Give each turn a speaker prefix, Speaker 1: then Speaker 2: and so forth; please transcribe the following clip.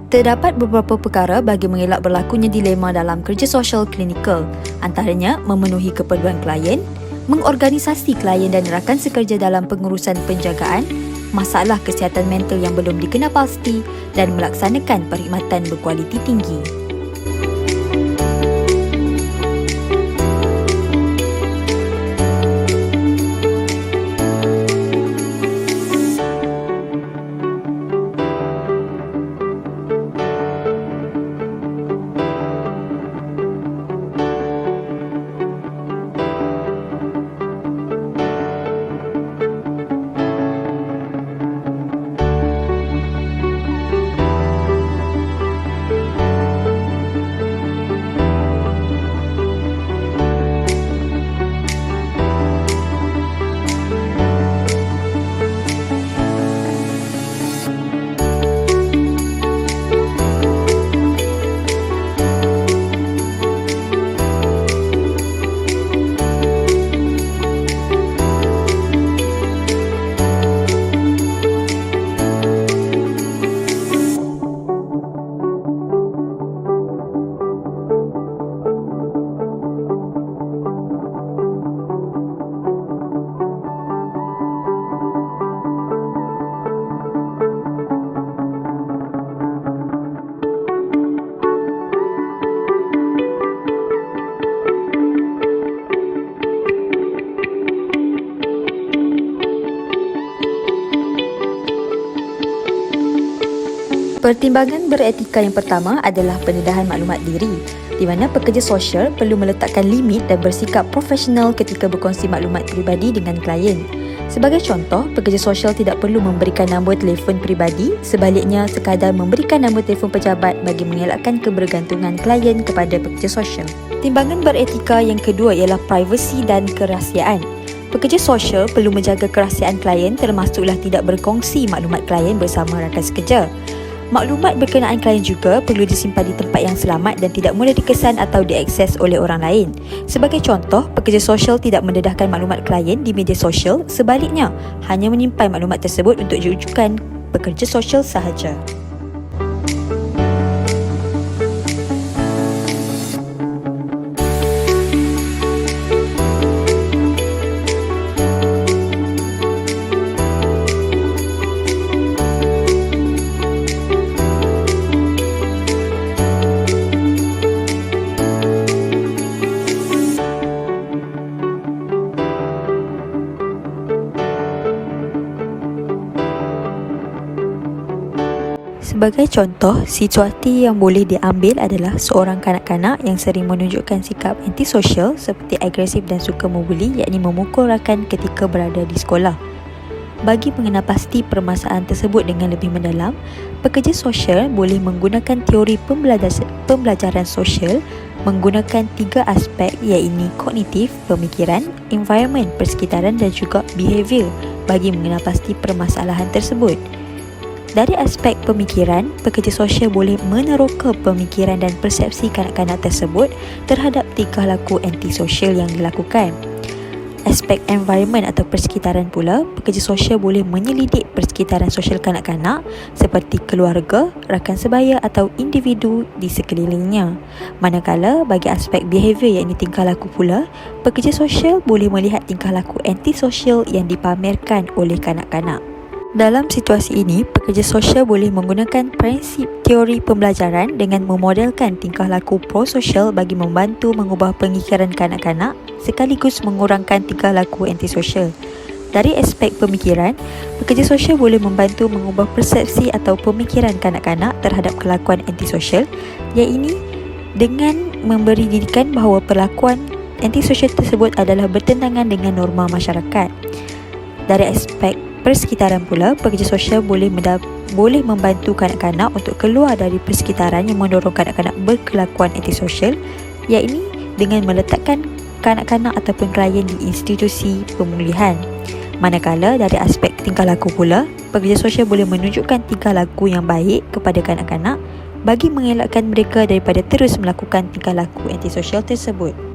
Speaker 1: Terdapat beberapa perkara bagi mengelak berlakunya dilema dalam kerja sosial klinikal, antaranya memenuhi keperluan klien, mengorganisasi klien dan rakan sekerja dalam pengurusan penjagaan, masalah kesihatan mental yang belum dikenal pasti dan melaksanakan perkhidmatan berkualiti tinggi. Pertimbangan beretika yang pertama adalah pendedahan maklumat diri, di mana pekerja sosial perlu meletakkan limit dan bersikap profesional ketika berkongsi maklumat peribadi dengan klien. Sebagai contoh, pekerja sosial tidak perlu memberikan nombor telefon peribadi, sebaliknya sekadar memberikan nombor telefon pejabat bagi mengelakkan kebergantungan klien kepada pekerja sosial. Timbangan beretika yang kedua ialah privasi dan kerahsiaan. Pekerja sosial perlu menjaga kerahsiaan klien, termasuklah tidak berkongsi maklumat klien bersama rakan sekerja. Maklumat berkenaan klien juga perlu disimpan di tempat yang selamat dan tidak mudah dikesan atau diakses oleh orang lain. Sebagai contoh, pekerja sosial tidak mendedahkan maklumat klien di media sosial, sebaliknya hanya menyimpan maklumat tersebut untuk rujukan pekerja sosial sahaja. Sebagai contoh, situasi yang boleh diambil adalah seorang kanak-kanak yang sering menunjukkan sikap antisosial seperti agresif dan suka membuli, yakni memukul rakan ketika berada di sekolah. Bagi mengenal pasti permasalahan tersebut dengan lebih mendalam, pekerja sosial boleh menggunakan teori pembelajaran sosial menggunakan 3 aspek, iaitu kognitif, pemikiran, environment, persekitaran dan juga behavior bagi mengenal pasti permasalahan tersebut. Dari aspek pemikiran, pekerja sosial boleh meneroka pemikiran dan persepsi kanak-kanak tersebut terhadap tingkah laku antisosial yang dilakukan. Aspek environment atau persekitaran pula, pekerja sosial boleh menyelidik persekitaran sosial kanak-kanak seperti keluarga, rakan sebaya atau individu di sekelilingnya. Manakala bagi aspek behavior, iaitu tingkah laku pula, pekerja sosial boleh melihat tingkah laku antisosial yang dipamerkan oleh kanak-kanak. Dalam situasi ini, pekerja sosial boleh menggunakan prinsip teori pembelajaran dengan memodelkan tingkah laku prososial bagi membantu mengubah pemikiran kanak-kanak sekaligus mengurangkan tingkah laku antisosial. Dari aspek pemikiran, pekerja sosial boleh membantu mengubah persepsi atau pemikiran kanak-kanak terhadap kelakuan antisosial, iaitu dengan memberi didikan bahawa perlakuan antisosial tersebut adalah bertentangan dengan norma masyarakat. Dari aspek persekitaran pula, pekerja sosial boleh membantu kanak-kanak untuk keluar dari persekitaran yang mendorong kanak-kanak berkelakuan antisosial, iaitu dengan meletakkan kanak-kanak ataupun klien di institusi pemulihan. Manakala dari aspek tingkah laku pula, pekerja sosial boleh menunjukkan tingkah laku yang baik kepada kanak-kanak bagi mengelakkan mereka daripada terus melakukan tingkah laku antisosial tersebut.